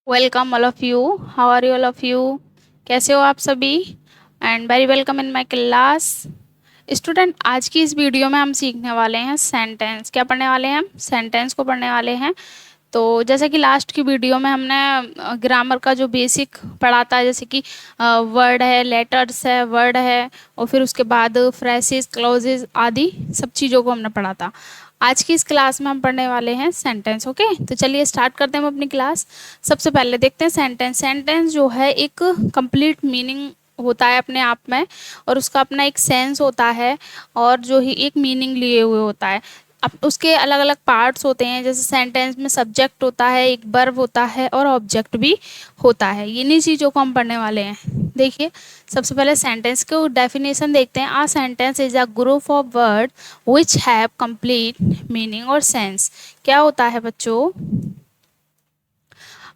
Welcome all of you. How are you all of you? कैसे हो आप सभी? And very welcome in my class. Student, आज की इस वीडियो में हम सीखने वाले हैं सेंटेंस। क्या पढ़ने वाले हैं? हम सेंटेंस को पढ़ने वाले हैं। तो जैसे कि लास्ट की वीडियो में हमने ग्रामर का जो बेसिक पढ़ा था, जैसे कि वर्ड है, लेटर्स है, वर्ड है, और फिर उसके बाद फ्रेजेस, क्लॉजेस आदि सब चीज़ों को हमने पढ़ा था। आज की इस क्लास में हम पढ़ने वाले हैं सेंटेंस। ओके, तो चलिए स्टार्ट करते हैं हम अपनी क्लास। सबसे पहले देखते हैं सेंटेंस। सेंटेंस जो है एक कंप्लीट मीनिंग होता है अपने आप में, और उसका अपना एक सेंस होता है, और जो ही एक मीनिंग लिए हुए होता है। अब उसके अलग अलग पार्ट्स होते हैं। जैसे सेंटेंस में सब्जेक्ट होता है, एक वर्ब होता है, और ऑब्जेक्ट भी होता है। इन्हीं चीज़ों को हम पढ़ने वाले हैं। देखिए, सबसे पहले सेंटेंस को डेफिनेशन देखते हैं। A sentence is a group of word which have complete meaning और सेंस। क्या होता है बच्चों?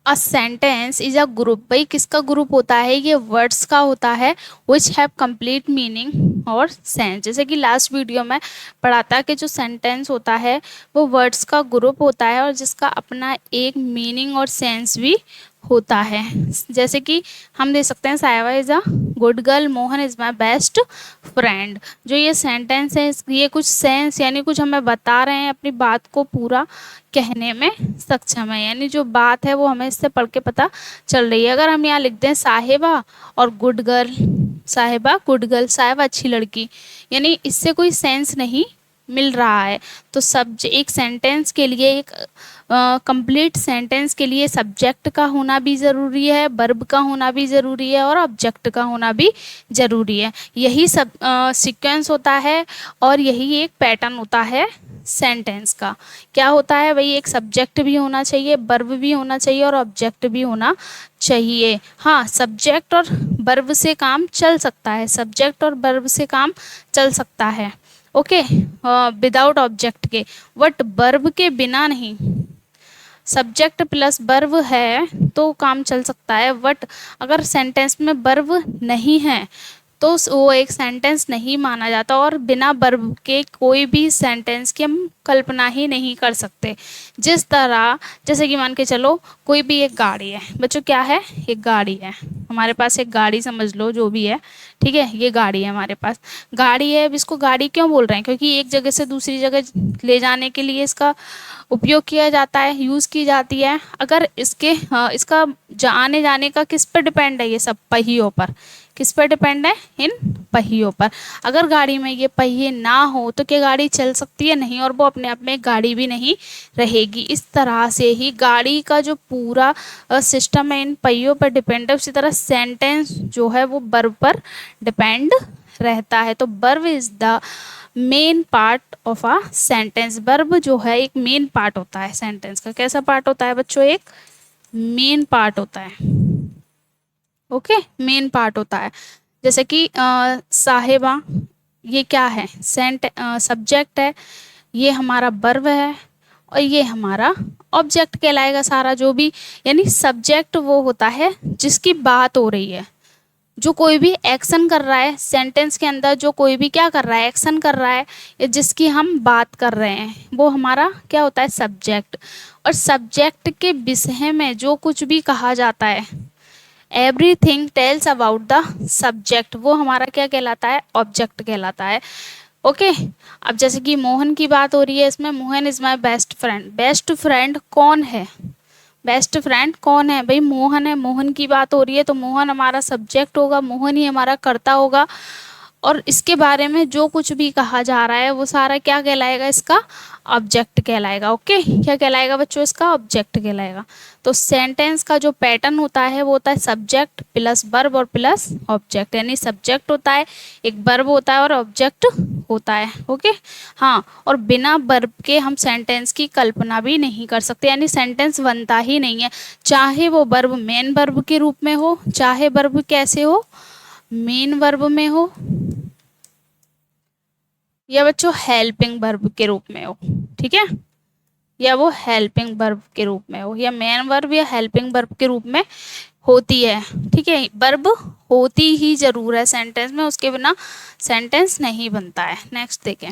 A sentence is a group. भाई किसका ग्रुप होता है? ये वर्ड्स का होता है। विच हैव कंप्लीट मीनिंग और सेंस। जैसे कि लास्ट वीडियो में पढ़ा था कि जो सेंटेंस होता है वो वर्ड्स का ग्रुप होता है, और जिसका अपना एक मीनिंग और सेंस भी होता है। जैसे कि हम दे सकते हैं, Saiva is a good girl, Mohan is my best friend. जो ये सेंटेंस है, ये कुछ सेंस यानी कुछ हमें बता रहे हैं, अपनी बात को पूरा कहने में सक्षम है। यानी जो बात है वो हमें इससे पढ़ के पता चल रही है। अगर हम यहाँ लिख दें साहिबा और गुड गर्ल, साहिबा गुड गर्ल, साहिबा अच्छी लड़की, यानी इससे कोई सेंस नहीं मिल रहा है। तो सब एक सेंटेंस के लिए, एक कंप्लीट सेंटेंस के लिए सब्जेक्ट का होना भी ज़रूरी है, वर्ब का होना भी ज़रूरी है, और ऑब्जेक्ट का होना भी ज़रूरी है। यही सब सीक्वेंस होता है, और यही एक पैटर्न होता है सेंटेंस का। क्या होता है भाई? एक सब्जेक्ट भी होना चाहिए, वर्ब भी होना चाहिए, और ऑब्जेक्ट भी होना चाहिए। हाँ, सब्जेक्ट और वर्ब से काम चल सकता है, सब्जेक्ट और वर्ब से काम चल सकता है। ओके, विदाउट ऑब्जेक्ट के, बट वर्ब के बिना नहीं। सब्जेक्ट प्लस वर्ब है तो काम चल सकता है, बट अगर सेंटेंस में वर्ब नहीं है तो वो एक सेंटेंस नहीं माना जाता, और बिना वर्ब के कोई भी सेंटेंस की हम कल्पना ही नहीं कर सकते। जिस तरह, जैसे कि मान के चलो कोई भी एक गाड़ी है बच्चों। क्या है? एक गाड़ी है हमारे पास, एक गाड़ी समझ लो, जो भी है, ठीक है, ये गाड़ी है हमारे पास। गाड़ी है, अब इसको गाड़ी क्यों बोल रहे हैं? क्योंकि एक जगह से दूसरी जगह ले जाने के लिए इसका उपयोग किया जाता है, यूज़ की जाती है। अगर इसका आने जाने का किस पर डिपेंड है? ये सब पहियों पर। किस पर डिपेंड है? इन पहियों पर। अगर गाड़ी में ये पहिए ना हो तो क्या गाड़ी चल सकती है? नहीं, और वो अपने आप में गाड़ी भी नहीं रहेगी। इस तरह से ही गाड़ी का जो पूरा सिस्टम है इन पहियों पर डिपेंड है। उसी तरह सेंटेंस जो है वो वर्ब पर डिपेंड रहता है। तो verb is the main part of a sentence. Verb जो है एक मेन पार्ट होता है सेंटेंस का। कैसा पार्ट होता है बच्चों? एक मेन पार्ट होता है। ओके, मेन पार्ट होता है। जैसे कि साहिबा, ये क्या है? सब्जेक्ट है, ये हमारा वर्ब है, और ये हमारा ऑब्जेक्ट कहलाएगा सारा जो भी। यानी सब्जेक्ट वो होता है जिसकी बात हो रही है, जो कोई भी एक्शन कर रहा है सेंटेंस के अंदर, जो कोई भी क्या कर रहा है? एक्शन कर रहा है, या जिसकी हम बात कर रहे हैं, वो हमारा क्या होता है? सब्जेक्ट। और सब्जेक्ट के विषय में जो कुछ भी कहा जाता है, everything tells about the subject, वो हमारा क्या कहलाता है? ऑब्जेक्ट कहलाता है। ओके, अब जैसे कि मोहन की बात हो रही है इसमें, Mohan is my best friend. Best friend कौन है? बेस्ट फ्रेंड कौन है भाई? मोहन है। मोहन की बात हो रही है तो मोहन हमारा सब्जेक्ट होगा, मोहन ही हमारा कर्ता होगा, और इसके बारे में जो कुछ भी कहा जा रहा है वो सारा क्या कहलाएगा? इसका ऑब्जेक्ट कहलाएगा। ओके, क्या कहलाएगा बच्चों? इसका ऑब्जेक्ट कहलाएगा। तो सेंटेंस का जो पैटर्न होता है वो होता है सब्जेक्ट प्लस वर्ब और प्लस ऑब्जेक्ट। यानी सब्जेक्ट होता है, एक वर्ब होता है, और ऑब्जेक्ट होता है। ओके, हाँ, और बिना वर्ब के हम सेंटेंस की कल्पना भी नहीं कर सकते, यानी सेंटेंस बनता ही नहीं है। चाहे वो वर्ब मेन वर्ब के रूप में हो, चाहे वर्ब कैसे हो? मेन वर्ब में हो, या बच्चों हेल्पिंग वर्ब के रूप में हो। ठीक है, या वो हेल्पिंग वर्ब के रूप में हो, या मेन वर्ब या हेल्पिंग वर्ब के रूप में होती है। ठीक है, वर्ब होती ही जरूर है सेंटेंस में, उसके बिना सेंटेंस नहीं बनता है। नेक्स्ट देखें,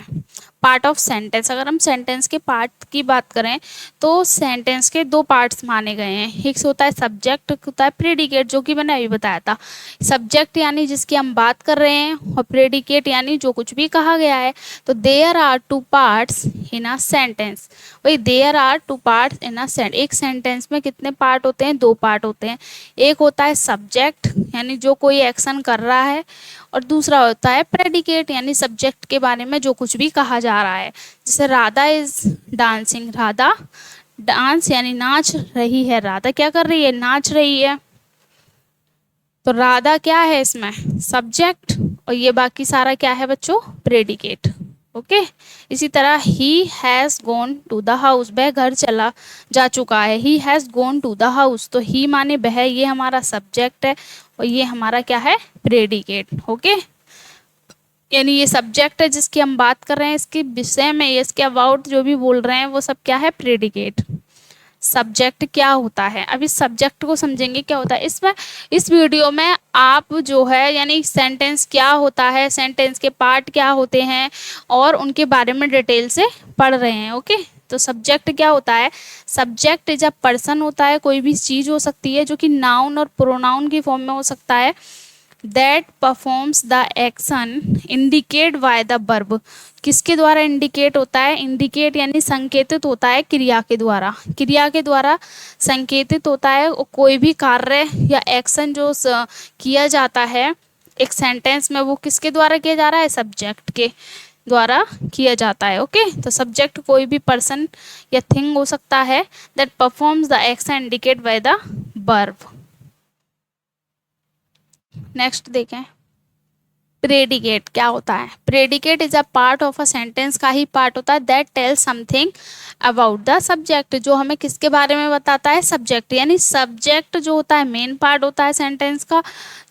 पार्ट ऑफ सेंटेंस। अगर हम सेंटेंस के पार्ट की बात करें तो सेंटेंस के दो पार्ट्स माने गए हैं। एक होता है सब्जेक्ट, होता है प्रेडिकेट, जो कि मैंने अभी बताया था। सब्जेक्ट यानी जिसकी हम बात कर रहे हैं, और प्रेडिकेट यानी जो कुछ भी कहा गया है। तो there are two parts in a sentence. वही there are two parts in a sentence. एक सेंटेंस में कितने पार्ट होते हैं? दो पार्ट होते हैं। एक होता है सब्जेक्ट यानी जो कोई एक्शन कर रहा है, और दूसरा होता है प्रेडिकेट यानी सब्जेक्ट के बारे में जो कुछ भी कहा जा रहा है। जैसे Radha is dancing, Radha dance यानी नाच रही है। राधा क्या कर रही है? नाच रही है। तो राधा क्या है इसमें? सब्जेक्ट, और ये बाकी सारा क्या है बच्चों? प्रेडिकेट। ओके। इसी तरह he has gone to the house, वह घर चला जा चुका है। He has gone to the house, तो ही माने वह, ये हमारा सब्जेक्ट है, और ये हमारा क्या है? प्रेडिकेट। ओके। यानी ये सब्जेक्ट है जिसकी हम बात कर रहे हैं, इसके विषय में, इसके अबाउट जो भी बोल रहे हैं वो सब क्या है? प्रेडिकेट। सब्जेक्ट क्या होता है? अब इस सब्जेक्ट को समझेंगे क्या होता है। इसमें इस वीडियो में आप जो है यानी सेंटेंस क्या होता है, सेंटेंस के पार्ट क्या होते हैं, और उनके बारे में डिटेल से पढ़ रहे हैं। ओके। तो सब्जेक्ट क्या होता है? सब्जेक्ट जब पर्सन होता है, कोई भी चीज़ हो सकती है जो कि नाउन और प्रोनाउन की फॉर्म में हो सकता है, that performs the action indicate by the verb. किसके द्वारा इंडिकेट होता है? इंडिकेट यानी संकेतित होता है क्रिया के द्वारा। क्रिया के द्वारा संकेतित होता है कोई भी कार्य या एक्शन जो किया जाता है एक सेंटेंस में, वो किसके द्वारा किया जा रहा है? सब्जेक्ट के द्वारा किया जाता है। ओके। तो सब्जेक्ट कोई भी पर्सन या थिंग हो सकता है, that performs the action indicate by the verb. Next देखें, प्रेडिकेट क्या होता है? Predicate is a part of a sentence का ही पार्ट होता है, that tell something about the subject, जो हमें किसके बारे में बताता है? सब्जेक्ट। यानी सब्जेक्ट जो होता है मेन पार्ट होता है सेंटेंस का,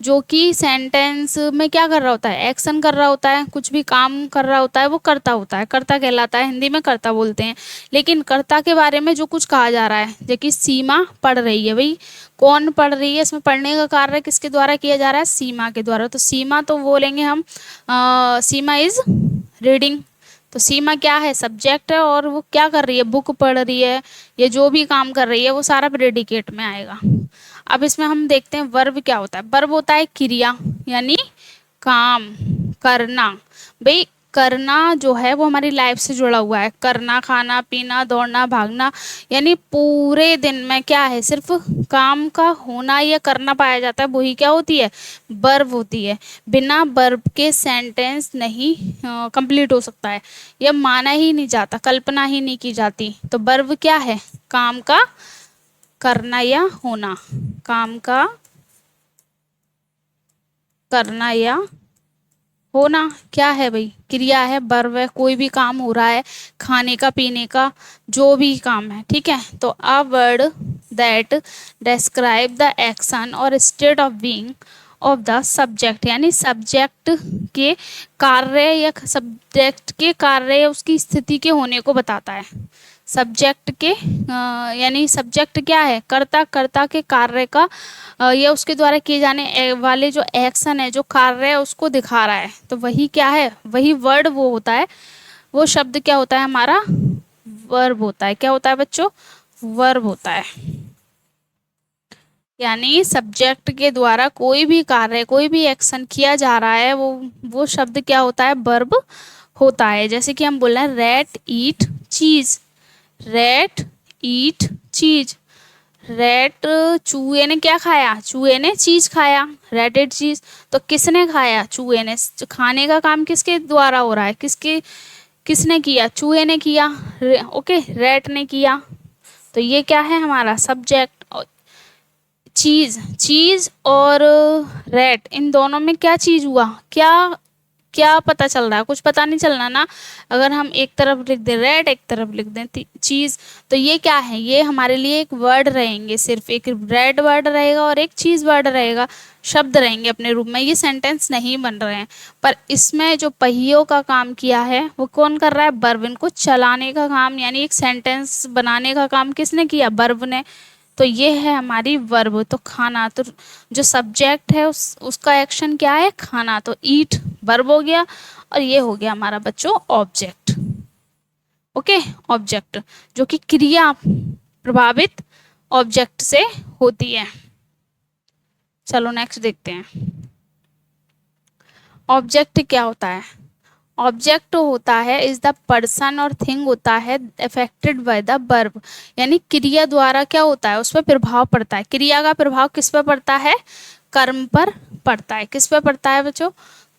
जो कि सेंटेंस में क्या कर रहा होता है? एक्शन कर रहा होता है, कुछ भी काम कर रहा होता है, वो कर्ता होता है, कर्ता कहलाता है। हिंदी में कर्ता बोलते हैं। लेकिन कर्ता के बारे में जो कुछ कहा जा रहा है, जैसे कि सीमा पढ़ रही है, भाई कौन पढ़ रही है? इसमें पढ़ने का कार्य किसके द्वारा किया जा रहा है? सीमा के द्वारा। तो सीमा तो बोलेंगे हम सीमा इज रीडिंग। तो सीमा क्या है? सब्जेक्ट है, और वो क्या कर रही है? बुक पढ़ रही है, ये जो भी काम कर रही है वो सारा प्रेडिकेट में आएगा। अब इसमें हम देखते हैं वर्ब क्या होता है। वर्ब होता है क्रिया यानी काम करना। भाई करना जो है वो हमारी लाइफ से जुड़ा हुआ है। करना, खाना पीना, दौड़ना, भागना, यानी पूरे दिन में क्या है? सिर्फ काम का होना या करना पाया जाता है, वही क्या होती है? वर्ब होती है। बिना वर्ब के सेंटेंस नहीं कंप्लीट हो सकता है, यह माना ही नहीं जाता, कल्पना ही नहीं की जाती। तो वर्ब क्या है? काम का करना या होना, काम का करना या होना क्या है भाई? क्रिया है, वर्ब है, कोई भी काम हो रहा है, खाने का, पीने का, जो भी काम है। ठीक है। तो a word that describe the action और state of being of the subject, यानी सब्जेक्ट के कार्य या सब्जेक्ट के कार्य या उसकी स्थिति के होने को बताता है। सब्जेक्ट के यानी सब्जेक्ट क्या है? कर्ता, कर्ता के कार्य का या उसके द्वारा किए जाने वाले जो एक्शन है, जो कार्य है, उसको दिखा रहा है। तो वही क्या है? वही वर्ड वो होता है, वो शब्द क्या होता है? हमारा वर्ब होता है। क्या होता है बच्चों? वर्ब होता है। यानी सब्जेक्ट के द्वारा कोई भी कार्य, कोई भी एक्शन किया जा रहा है, वो शब्द क्या होता है? वर्ब होता है। जैसे कि हम बोल रहे हैं रैट ईट चीज, रैट ईट चीज। रैट, चूहे ने क्या खाया? चूहे ने चीज खाया, रैट ईट चीज। तो किसने खाया? चूहे ने। खाने का काम किसके द्वारा हो रहा है? किसने किया? चूहे ने किया। ओके, रैट ने किया। तो ये क्या है? हमारा सब्जेक्ट। चीज, चीज और रैट, इन दोनों में क्या चीज हुआ? क्या पता चल रहा है? कुछ पता नहीं चलना ना। अगर हम एक तरफ लिख दें रैट, एक तरफ लिख दें चीज, तो ये क्या है? ये हमारे लिए एक वर्ड रहेंगे, सिर्फ एक रैट वर्ड रहेगा और एक चीज वर्ड रहेगा, शब्द रहेंगे अपने रूप में। ये सेंटेंस नहीं बन रहे हैं। पर इसमें जो पहियों का काम किया है वो कौन कर रहा है? वर्ब। इनको चलाने का काम यानी एक सेंटेंस बनाने का काम किसने किया? वर्ब ने। तो ये है हमारी वर्ब, तो खाना। तो जो सब्जेक्ट है उसका एक्शन क्या है, खाना, तो ईट वर्ब हो गया, और ये हो गया हमारा बच्चों ऑब्जेक्ट। ओके, ऑब्जेक्ट जो कि क्रिया प्रभावित ऑब्जेक्ट से होती है। चलो नेक्स्ट देखते हैं, ऑब्जेक्ट क्या होता है। ऑब्जेक्ट होता है इज द पर्सन और थिंग होता है अफेक्टेड बाय द वर्ब, यानी क्रिया द्वारा क्या होता है, उस पर प्रभाव पड़ता है। क्रिया का प्रभाव किस पर पड़ता है, कर्म पर पड़ता है। किस पर पड़ता है बच्चों,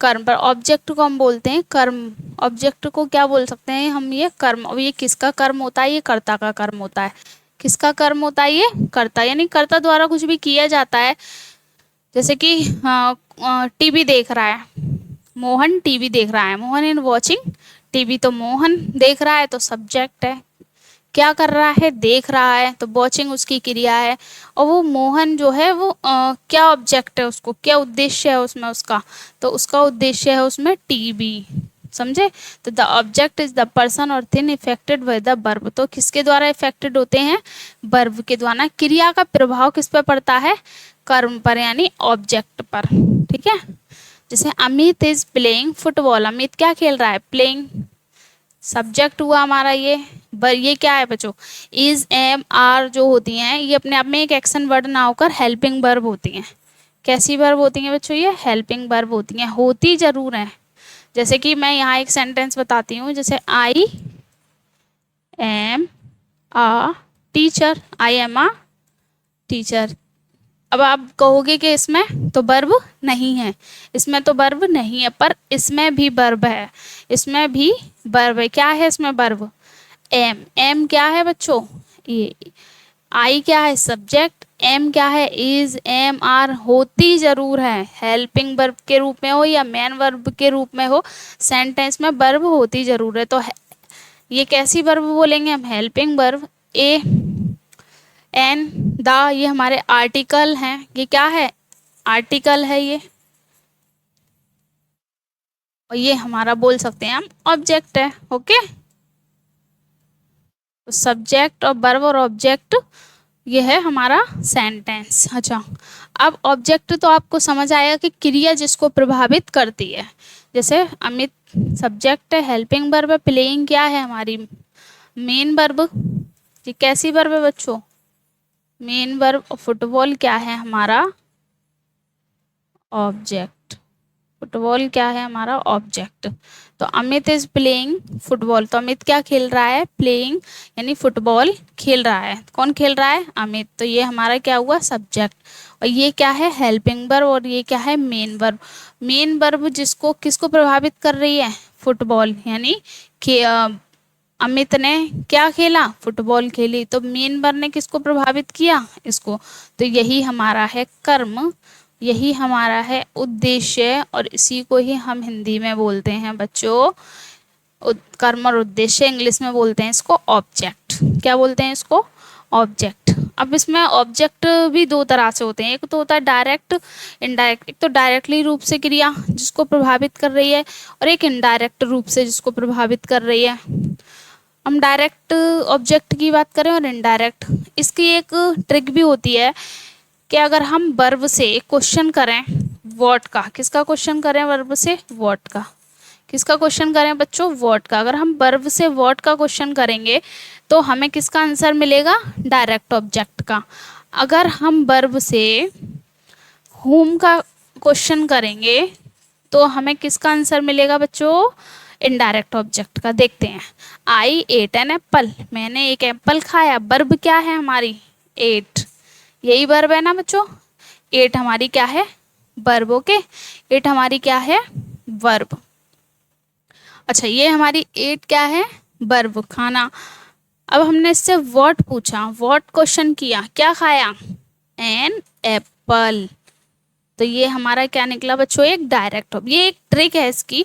कर्म पर। ऑब्जेक्ट को हम बोलते हैं कर्म, ऑब्जेक्ट को क्या बोल सकते हैं हम, ये कर्म। अब ये किसका कर्म होता है, ये कर्ता का कर्म होता है। किसका कर्म होता है, ये कर्ता, यानी कर्ता द्वारा कुछ भी किया जाता है। जैसे कि टीवी देख रहा है, मोहन टीवी देख रहा है, मोहन इन वॉचिंग टीवी, तो मोहन देख रहा है तो सब्जेक्ट है। क्या कर रहा है, देख रहा है, तो वॉचिंग उसकी क्रिया है। और वो मोहन जो है वो क्या ऑब्जेक्ट है, उसको क्या उद्देश्य है उसमें उसका, तो उसका उद्देश्य है उसमें टीवी। समझे, तो the object is the person और thing affected by the verb, तो किसके द्वारा इफेक्टेड होते हैं, वर्ब के द्वारा। क्रिया का प्रभाव किस पर पड़ता है, कर्म पर, यानी ऑब्जेक्ट पर। ठीक है, जैसे Amit is playing football, Amit क्या खेल रहा है, प्लेइंग, सब्जेक्ट हुआ हमारा ये क्या है बच्चों, इज एम आर जो होती हैं ये अपने आप में एक एक्शन वर्ड ना होकर हेल्पिंग वर्ब होती हैं। कैसी वर्ब होती हैं बच्चों, ये हेल्पिंग वर्ब होती हैं, होती जरूर हैं। जैसे कि मैं यहाँ एक सेंटेंस बताती हूँ, जैसे I am a teacher, I am a teacher. अब आप कहोगे कि इसमें तो वर्ब नहीं है, इसमें तो वर्ब नहीं है, पर इसमें भी वर्ब है, इसमें भी वर्ब है। क्या है इसमें वर्ब, एम। एम क्या है बच्चों, ये आई क्या है सब्जेक्ट, एम क्या है इज एम आर, होती जरूर है, हेल्पिंग वर्ब के रूप में हो या मेन वर्ब के रूप में हो, सेंटेंस में वर्ब होती जरूर है। तो ये कैसी वर्ब बोलेंगे हम, helping verb. A an the ये हमारे आर्टिकल हैं, ये क्या है, आर्टिकल है ये। और ये हमारा बोल सकते हैं हम ऑब्जेक्ट है। ओके, तो सब्जेक्ट और वर्ब और ऑब्जेक्ट ये है हमारा सेंटेंस। अच्छा, अब ऑब्जेक्ट तो आपको समझ आएगा कि क्रिया जिसको प्रभावित करती है। जैसे अमित सब्जेक्ट है, हेल्पिंग वर्ब है, प्लेइंग क्या है हमारी मेन वर्ब। ये कैसी वर्ब है बच्चों, मेन वर्ब। फुटबॉल क्या है हमारा ऑब्जेक्ट, फुटबॉल क्या है हमारा ऑब्जेक्ट। तो अमित इज प्लेइंग फुटबॉल, तो अमित क्या खेल रहा है, प्लेइंग, यानी फुटबॉल खेल रहा है। कौन खेल रहा है, अमित, तो ये हमारा क्या हुआ सब्जेक्ट। और ये क्या है हेल्पिंग वर्ब, और ये क्या है मेन वर्ब। मेन वर्ब जिसको किसको प्रभावित कर रही है, फुटबॉल, यानी कि अमित ने क्या खेला, फुटबॉल खेली, तो मेन वर्ब ने किसको प्रभावित किया, इसको। तो यही हमारा है कर्म, यही हमारा है उद्देश्य, और इसी को ही हम हिंदी में बोलते हैं बच्चों कर्म, और उद्देश्य इंग्लिश में बोलते हैं इसको ऑब्जेक्ट। क्या बोलते हैं इसको, ऑब्जेक्ट। अब इसमें ऑब्जेक्ट भी दो तरह से होते हैं, एक तो होता है डायरेक्ट, इनडायरेक्ट। एक तो डायरेक्टली रूप से क्रिया जिसको प्रभावित कर रही है, और एक इनडायरेक्ट रूप से जिसको प्रभावित कर रही है। हम डायरेक्ट ऑब्जेक्ट की बात करें और इनडायरेक्ट, इसकी एक ट्रिक भी होती है कि अगर हम वर्ब से क्वेश्चन करें व्हाट का, किसका क्वेश्चन करें वर्ब से, व्हाट का, किसका क्वेश्चन करें बच्चों, व्हाट का। अगर हम वर्ब से व्हाट का क्वेश्चन करेंगे तो हमें किसका आंसर मिलेगा, डायरेक्ट ऑब्जेक्ट का। अगर हम वर्ब से हुम का क्वेश्चन करेंगे तो हमें किसका आंसर मिलेगा बच्चों, इनडायरेक्ट ऑब्जेक्ट का। देखते हैं, आई एट एन एप्पल, मैंने एक एप्पल खाया, वर्ब क्या है हमारी, एट, यही वर्ब है ना बच्चों, एट हमारी क्या है वर्ब। ओके, एट हमारी क्या है वर्ब। अच्छा, ये हमारी एट क्या है वर्ब, खाना। अब हमने इससे व्हाट पूछा, व्हाट क्वेश्चन किया, क्या खाया, एन एप्पल, तो ये हमारा क्या निकला बच्चों, एक डायरेक्ट ऑब्जेक्ट। ये एक ट्रिक है इसकी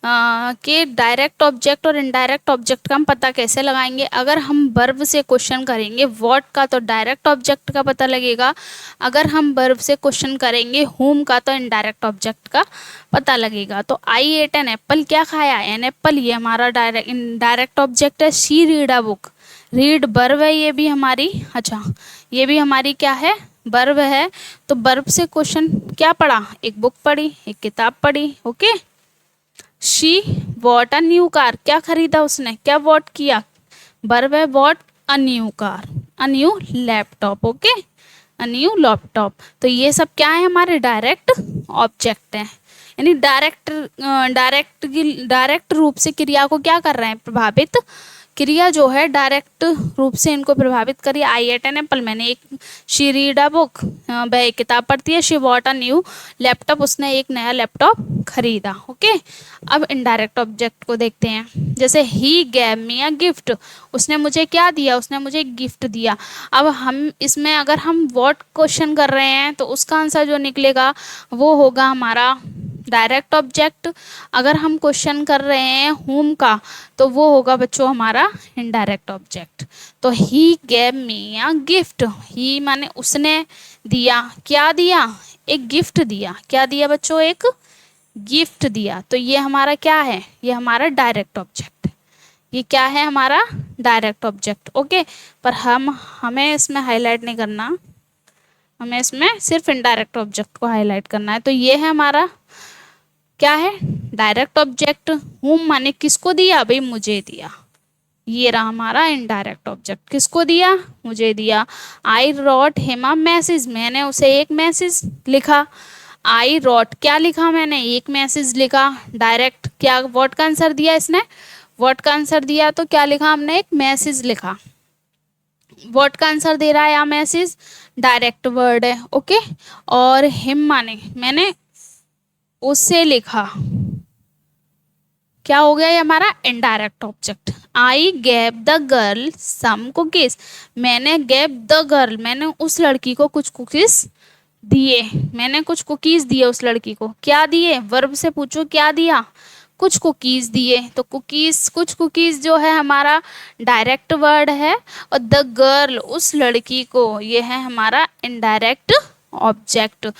कि डायरेक्ट ऑब्जेक्ट और इनडायरेक्ट ऑब्जेक्ट का हम पता कैसे लगाएंगे। अगर हम वर्ब से क्वेश्चन करेंगे व्हाट का तो डायरेक्ट ऑब्जेक्ट का पता लगेगा, अगर हम वर्ब से क्वेश्चन करेंगे whom का तो इनडायरेक्ट ऑब्जेक्ट का पता लगेगा। तो आई एट एन एप्पल, क्या खाया, एन एप्पल, ये हमारा डायरेक्ट ऑब्जेक्ट है। She read a book, read verb है ये भी हमारी, अच्छा ये भी हमारी क्या है, वर्ब है। तो वर्ब से क्वेश्चन क्या पढ़ा, एक बुक पढ़ी, एक किताब पढ़ी। Okay, she what a new car, क्या खरीदा उसने, क्या वॉट किया, वर्ब है what, a new car, a new laptop. Okay, a new laptop. तो ये सब क्या है, हमारे डायरेक्ट ऑब्जेक्ट हैं, यानी डायरेक्ट रूप से क्रिया को क्या कर रहे हैं, प्रभावित, क्रिया जो है डायरेक्ट रूप से इनको प्रभावित करिए। आई एट एन एप्पल, मैंने एक, शी रीड अ बुक, वह एक किताब पढ़ती है। She what a new laptop, उसने एक नया लैपटॉप खरीदा। ओके, अब इनडायरेक्ट ऑब्जेक्ट को देखते हैं। जैसे ही गैव मी अ गिफ्ट, उसने मुझे क्या दिया, उसने मुझे गिफ्ट दिया। अब हम इसमें अगर हम व्हाट क्वेश्चन कर रहे हैं तो उसका आंसर जो निकलेगा वो होगा हमारा डायरेक्ट ऑब्जेक्ट। अगर हम क्वेश्चन कर रहे हैं whom का तो वो होगा बच्चों हमारा इनडायरेक्ट ऑब्जेक्ट। तो ही गैव मी अ गिफ्ट, ही माने उसने दिया, क्या दिया, एक गिफ्ट दिया। क्या दिया बच्चों, एक गिफ्ट दिया। तो ये हमारा क्या है, ये हमारा डायरेक्ट ऑब्जेक्ट, ये क्या है हमारा डायरेक्ट ऑब्जेक्ट। ओके, पर हमें इसमें हाईलाइट नहीं करना, हमें इसमें सिर्फ इनडायरेक्ट ऑब्जेक्ट को हाईलाइट करना है। तो ये है हमारा क्या है, डायरेक्ट ऑब्जेक्ट। whom माने किसको दिया, भाई मुझे दिया, ये रहा हमारा इनडायरेक्ट ऑब्जेक्ट, किसको दिया, मुझे दिया। आई रॉट हिम अ मैसेज, मैंने उसे एक मैसेज लिखा। आई रॉट, क्या लिखा मैंने, एक मैसेज लिखा। डायरेक्ट क्या, व्हाट का आंसर दिया इसने, व्हाट का आंसर दिया तो क्या लिखा हमने, एक मैसेज लिखा। व्हाट का आंसर दे रहा है या मैसेज, डायरेक्ट वर्ड है। ओके, और हिम माने मैंने उससे लिखा, क्या हो गया ये हमारा indirect object. I gave the girl some cookies, मैंने गैव द गर्ल, मैंने उस लड़की को कुछ कुकीज दिए, मैंने कुछ कुकीज दिए उस लड़की को। क्या दिए, वर्ब से पूछो क्या दिया, कुछ कुकीज दिए। तो कुकीज, कुछ कुकीज जो है हमारा डायरेक्ट वर्ड है, और द गर्ल उस लड़की को, ये है हमारा इनडायरेक्ट ऑब्जेक्ट।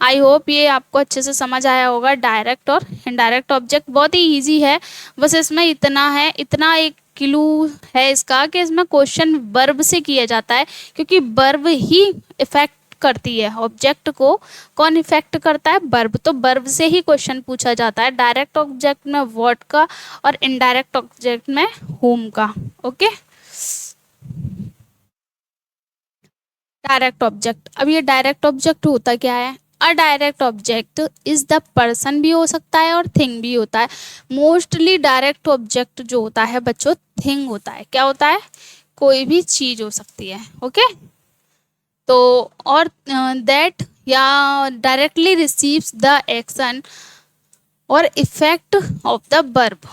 आई होप ये आपको अच्छे से समझ आया होगा। डायरेक्ट और इनडायरेक्ट ऑब्जेक्ट बहुत ही इजी है, बस इसमें इतना है, इतना एक क्लू है इसका कि इसमें क्वेश्चन वर्ब से किया जाता है, क्योंकि वर्ब ही इफेक्ट करती है ऑब्जेक्ट को। कौन इफेक्ट करता है, वर्ब, तो वर्ब से ही क्वेश्चन पूछा जाता है। डायरेक्ट ऑब्जेक्ट में व्हाट का और इनडायरेक्ट ऑब्जेक्ट में whom का। Okay, direct object. अब ये डायरेक्ट ऑब्जेक्ट होता क्या है, अ direct object is the person भी हो सकता है और थिंग भी होता है। मोस्टली डायरेक्ट ऑब्जेक्ट जो होता है बच्चों थिंग होता है। क्या होता है, कोई भी चीज हो सकती है। ओके, तो और दैट या डायरेक्टली रिसीव्स द एक्शन और effect of the verb,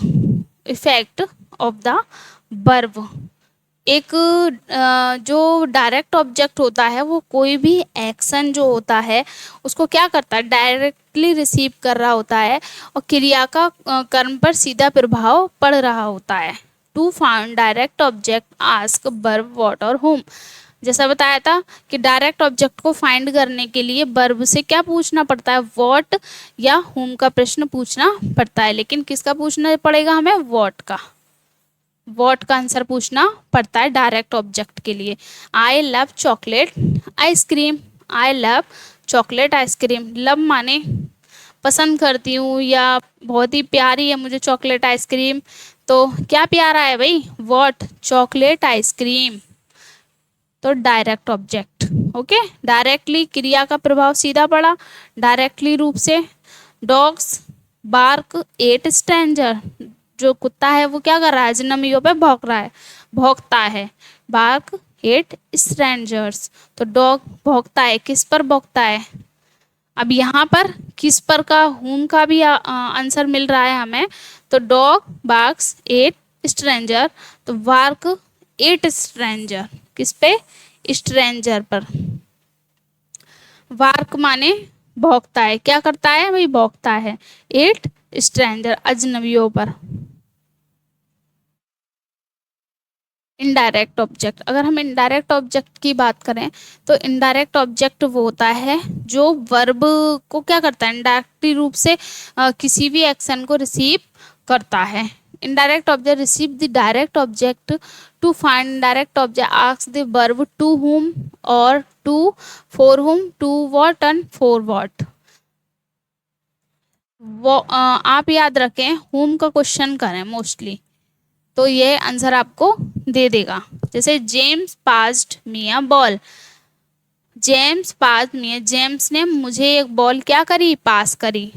effect of the verb. एक जो डायरेक्ट ऑब्जेक्ट होता है वो कोई भी एक्शन जो होता है उसको क्या करता है, डायरेक्टली रिसीव कर रहा होता है, और क्रिया का कर्म पर सीधा प्रभाव पड़ रहा होता है। To found direct object ask verb what और whom। जैसा बताया था कि डायरेक्ट ऑब्जेक्ट को फाइंड करने के लिए वर्ब से क्या पूछना पड़ता है, व्हाट या whom का प्रश्न पूछना पड़ता है। लेकिन किसका पूछना पड़ेगा हमें, व्हाट का, व्हाट का आंसर पूछना पड़ता है डायरेक्ट ऑब्जेक्ट के लिए। I love chocolate ice cream, I love chocolate ice cream, love माने पसंद करती हूँ या बहुत ही प्यारी है मुझे चॉकलेट आइसक्रीम। तो क्या प्यारा है भाई, व्हाट, चॉकलेट आइसक्रीम। तो डायरेक्ट ऑब्जेक्ट। ओके, डायरेक्टली क्रिया का प्रभाव सीधा पड़ा डायरेक्टली रूप से। डॉग्स बार्क एट स्ट्रेंजर, जो कुत्ता है वो क्या कर रहा है, अजनबियों पे भौंक रहा है, भौंकता है। बार्क एट स्ट्रेंजर्स, तो डॉग भौंकता है, किस पर भौंकता है। अब यहाँ पर किस पर का whom का भी आंसर मिल रहा है हमें। तो डॉग बार्क्स एट स्ट्रेंजर, तो बार्क एट स्ट्रेंजर, किस पे, स्ट्रेंजर पर। बार्क माने भौंकता है, क्या करता है भाई, भौंकता है। इट स्ट्रेंजर, अजनबियों पर। इनडायरेक्ट ऑब्जेक्ट, अगर हम इनडायरेक्ट ऑब्जेक्ट की बात करें तो इनडायरेक्ट ऑब्जेक्ट वो होता है जो वर्ब को क्या करता है, इनडायरेक्टली रूप से किसी भी एक्शन को रिसीव करता है। Indirect object receive the direct object to find direct object ask the verb to whom और to for whom, to what and for what। वो आप याद रखें whom का क्वेश्चन करें मोस्टली तो ये आंसर आपको दे देगा। जैसे James passed me a ball, James pass me, James ने मुझे एक बॉल क्या करी, पास करी।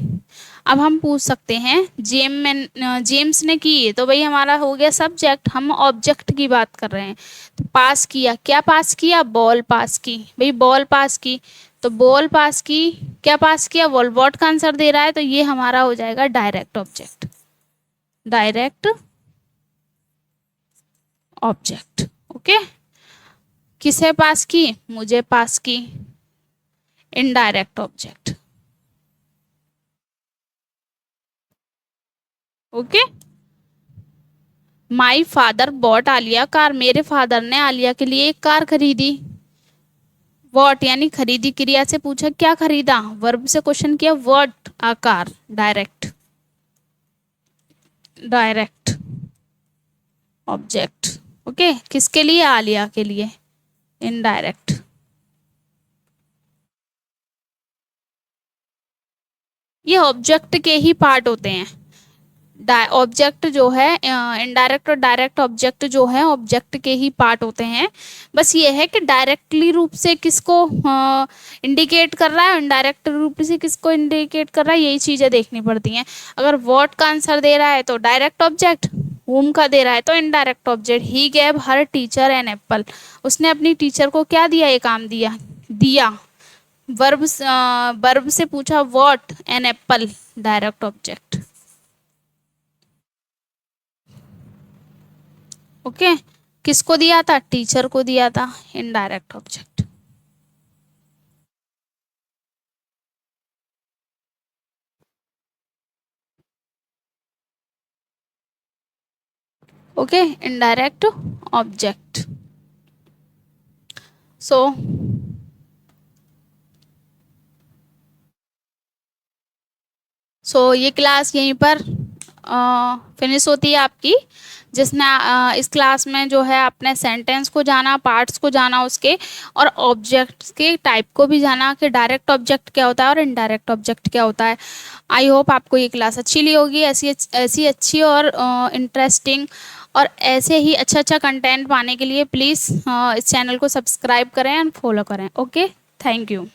अब हम पूछ सकते हैं जेम्स ने की, तो भाई हमारा हो गया सब्जेक्ट, हम ऑब्जेक्ट की बात कर रहे हैं। तो पास किया, क्या पास किया, बॉल पास की, भाई बॉल पास की, तो बॉल पास की, क्या पास किया, बॉल। व्हाट का आंसर दे रहा है, तो ये हमारा हो जाएगा direct object, direct object. Okay, किसे पास की, मुझे पास की, indirect object. Okay, my father bought Alia car, मेरे फादर ने आलिया के लिए एक कार खरीदी। वॉट यानी खरीदी, क्रिया से पूछा क्या खरीदा, वर्ब से क्वेश्चन किया what a car, direct, direct object. Okay, किसके लिए, आलिया के लिए, इनडायरेक्ट। ये ऑब्जेक्ट के ही पार्ट होते हैं। ऑब्जेक्ट जो है, इनडायरेक्ट और डायरेक्ट ऑब्जेक्ट जो है ऑब्जेक्ट के ही पार्ट होते हैं। बस ये है कि डायरेक्टली रूप से किसको इंडिकेट कर रहा है, इनडायरेक्ट रूप से किसको इंडिकेट कर रहा है, यही चीज़ें देखनी पड़ती हैं। अगर व्हाट का आंसर दे रहा है तो डायरेक्ट ऑब्जेक्ट, whom का दे रहा है तो indirect object. He gave her teacher an apple, उसने अपनी टीचर को क्या दिया, ये काम दिया, दिया। वर्ब, वर्ब से पूछा what, an apple, direct object. Okay, किसको दिया था, टीचर को दिया था, indirect object. Okay, indirect object. So ये क्लास यहीं पर फिनिश होती है आपकी, जिसने इस क्लास में जो है अपने सेंटेंस को जाना, पार्ट्स को जाना उसके, और ऑब्जेक्ट्स के टाइप को भी जाना कि डायरेक्ट ऑब्जेक्ट क्या होता है और इनडायरेक्ट ऑब्जेक्ट क्या होता है। आई होप आपको ये क्लास अच्छी लगी होगी। ऐसी अच्छी और इंटरेस्टिंग और ऐसे ही अच्छा कंटेंट पाने के लिए प्लीज़ इस चैनल को सब्सक्राइब करें एंड फॉलो करें। Okay, thank you.